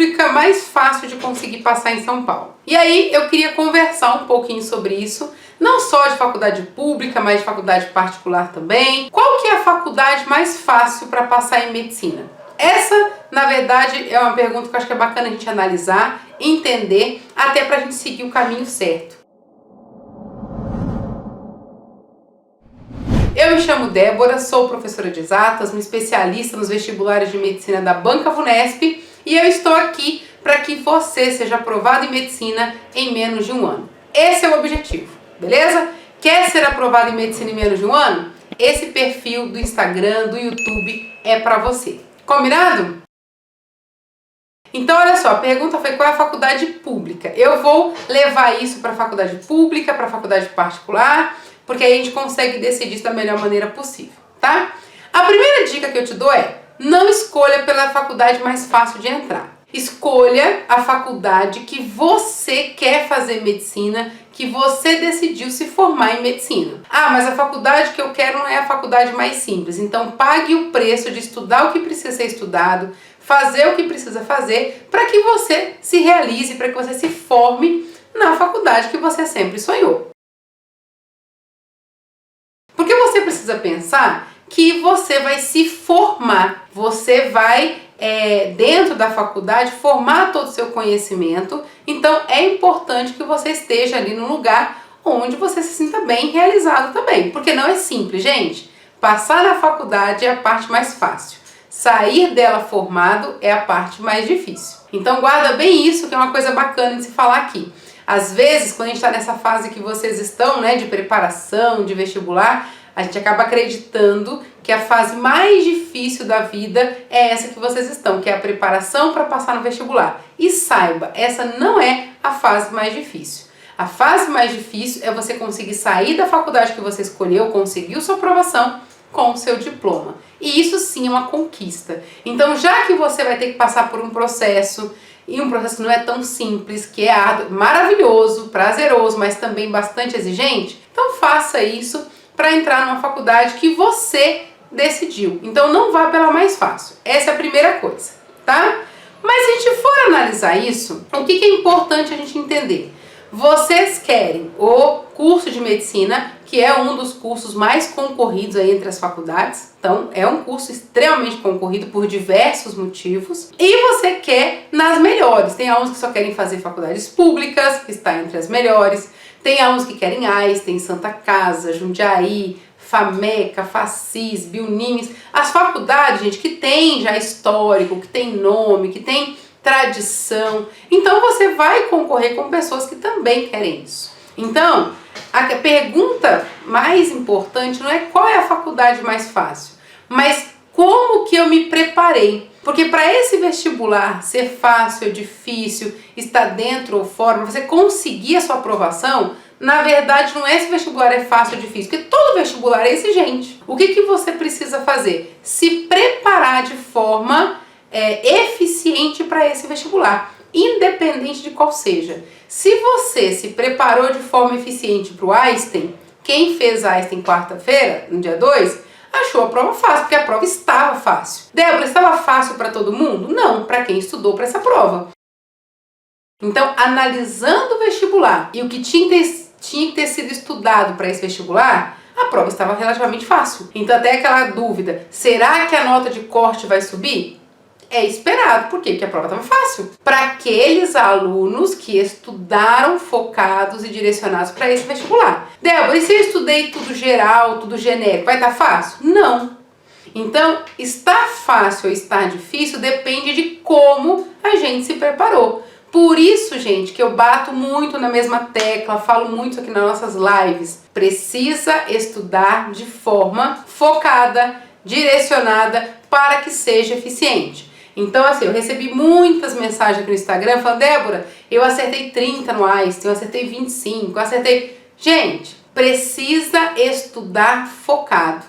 pública mais fácil de conseguir passar em São Paulo. E aí eu queria conversar um pouquinho sobre isso, não só de faculdade pública, mas de faculdade particular também. Qual que é a faculdade mais fácil para passar em medicina? Essa, na verdade, é uma pergunta que eu acho que é bacana a gente analisar, entender, até para a gente seguir o caminho certo. Eu me chamo Débora, sou professora de exatas, uma especialista nos vestibulares de medicina da Banca VUNESP e eu estou aqui para que você seja aprovado em medicina em menos de um ano. Esse é o objetivo, beleza? Quer ser aprovado em medicina em menos de um ano? Esse perfil do Instagram, do YouTube é para você. Combinado? Então, olha só, a pergunta foi qual é a faculdade pública. Eu vou levar isso para a faculdade pública, para a faculdade particular, porque aí a gente consegue decidir isso da melhor maneira possível, tá? A primeira dica que eu te dou é, não escolha pela faculdade mais fácil de entrar. Escolha a faculdade que você quer fazer medicina, que você decidiu se formar em medicina. Ah, mas a faculdade que eu quero não é a faculdade mais simples. Então pague o preço de estudar o que precisa ser estudado, fazer o que precisa fazer, para que você se realize, para que você se forme na faculdade que você sempre sonhou. Porque você precisa pensar que você vai se formar, você vai, dentro da faculdade, formar todo o seu conhecimento, então é importante que você esteja ali no lugar onde você se sinta bem realizado também, porque não é simples, gente. Passar na faculdade é a parte mais fácil, sair dela formado é a parte mais difícil. Então guarda bem isso, que é uma coisa bacana de se falar aqui. Às vezes, quando a gente está nessa fase que vocês estão, né, de preparação, de vestibular, a gente acaba acreditando que a fase mais difícil da vida é essa que vocês estão, que é a preparação para passar no vestibular. E saiba, essa não é a fase mais difícil. A fase mais difícil é você conseguir sair da faculdade que você escolheu, conseguir sua aprovação com o seu diploma. E isso sim é uma conquista. Então, já que você vai ter que passar por um processo, e um processo que não é tão simples, que é árduo, maravilhoso, prazeroso, mas também bastante exigente, então faça isso para entrar numa faculdade que você decidiu. Então não vá pela mais fácil. Essa é a primeira coisa, tá? Mas se a gente for analisar isso, o que é importante a gente entender? Vocês querem o curso de medicina, que é um dos cursos mais concorridos aí entre as faculdades. Então, é um curso extremamente concorrido por diversos motivos. E você quer nas melhores. Tem alunos que só querem fazer faculdades públicas, que está entre as melhores. Tem alunos que querem Einstein, Santa Casa, Jundiaí, FAMECA, FACIS, Biunimes. As faculdades, gente, que tem já histórico, que tem nome, que tem tradição. Então você vai concorrer com pessoas que também querem isso. Então, a pergunta mais importante não é qual é a faculdade mais fácil, mas como que eu me preparei. Porque para esse vestibular ser fácil ou difícil, estar dentro ou fora, para você conseguir a sua aprovação, na verdade não é se o vestibular é fácil ou difícil, porque todo vestibular é exigente. O que você precisa fazer? Se preparar de forma eficiente para esse vestibular, independente de qual seja. Se você se preparou de forma eficiente para o Einstein, quem fez Einstein quarta-feira, no dia 2, achou a prova fácil, porque a prova estava fácil. Débora, estava fácil para todo mundo? Não, para quem estudou para essa prova. Então, analisando o vestibular e o que tinha que ter sido estudado para esse vestibular, a prova estava relativamente fácil. Então, até aquela dúvida, será que a nota de corte vai subir? É esperado, por quê? Porque a prova estava fácil. Para aqueles alunos que estudaram focados e direcionados para esse vestibular. Débora, e se eu estudei tudo geral, tudo genérico, vai estar fácil? Não. Então, estar fácil ou estar difícil depende de como a gente se preparou. Por isso, gente, que eu bato muito na mesma tecla, falo muito aqui nas nossas lives. Precisa estudar de forma focada, direcionada, para que seja eficiente. Então, assim, eu recebi muitas mensagens aqui no Instagram falando, Débora, eu acertei 30 no Einstein, eu acertei 25, eu acertei... Gente, precisa estudar focado,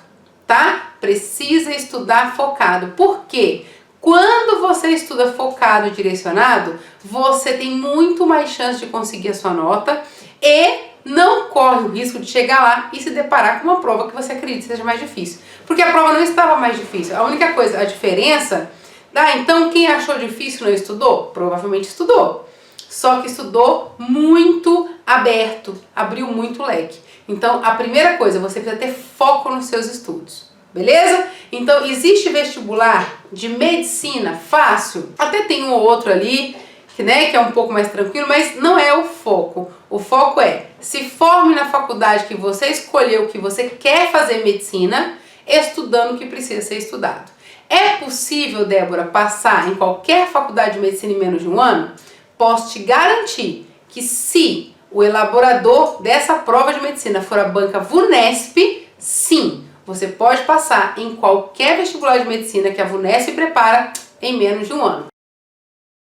tá? Precisa estudar focado. Por quê? Quando você estuda focado e direcionado, você tem muito mais chance de conseguir a sua nota e não corre o risco de chegar lá e se deparar com uma prova que você acredita seja mais difícil. Porque a prova não estava mais difícil. A única coisa, a diferença Ah, então quem achou difícil não estudou? Provavelmente estudou. Só que estudou muito aberto, abriu muito o leque. Então, a primeira coisa, você precisa ter foco nos seus estudos, beleza? Então, existe vestibular de medicina fácil? Até tem um ou outro ali, que é um pouco mais tranquilo, mas não é o foco. O foco é, se forme na faculdade que você escolheu, que você quer fazer medicina, estudando o que precisa ser estudado. É possível, Débora, passar em qualquer faculdade de medicina em menos de um ano? Posso te garantir que se o elaborador dessa prova de medicina for a banca VUNESP, sim, você pode passar em qualquer vestibular de medicina que a VUNESP prepara em menos de um ano.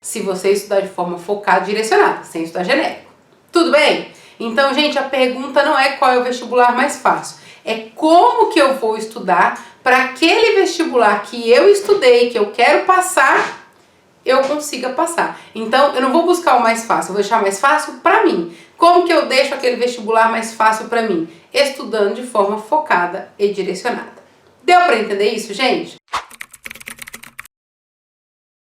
Se você estudar de forma focada e direcionada, sem estudar genérico. Tudo bem? Então, gente, a pergunta não é qual é o vestibular mais fácil. É como que eu vou estudar para aquele vestibular que eu estudei, que eu quero passar, eu consiga passar. Então, eu não vou buscar o mais fácil, eu vou deixar mais fácil para mim. Como que eu deixo aquele vestibular mais fácil para mim? Estudando de forma focada e direcionada. Deu para entender isso, gente?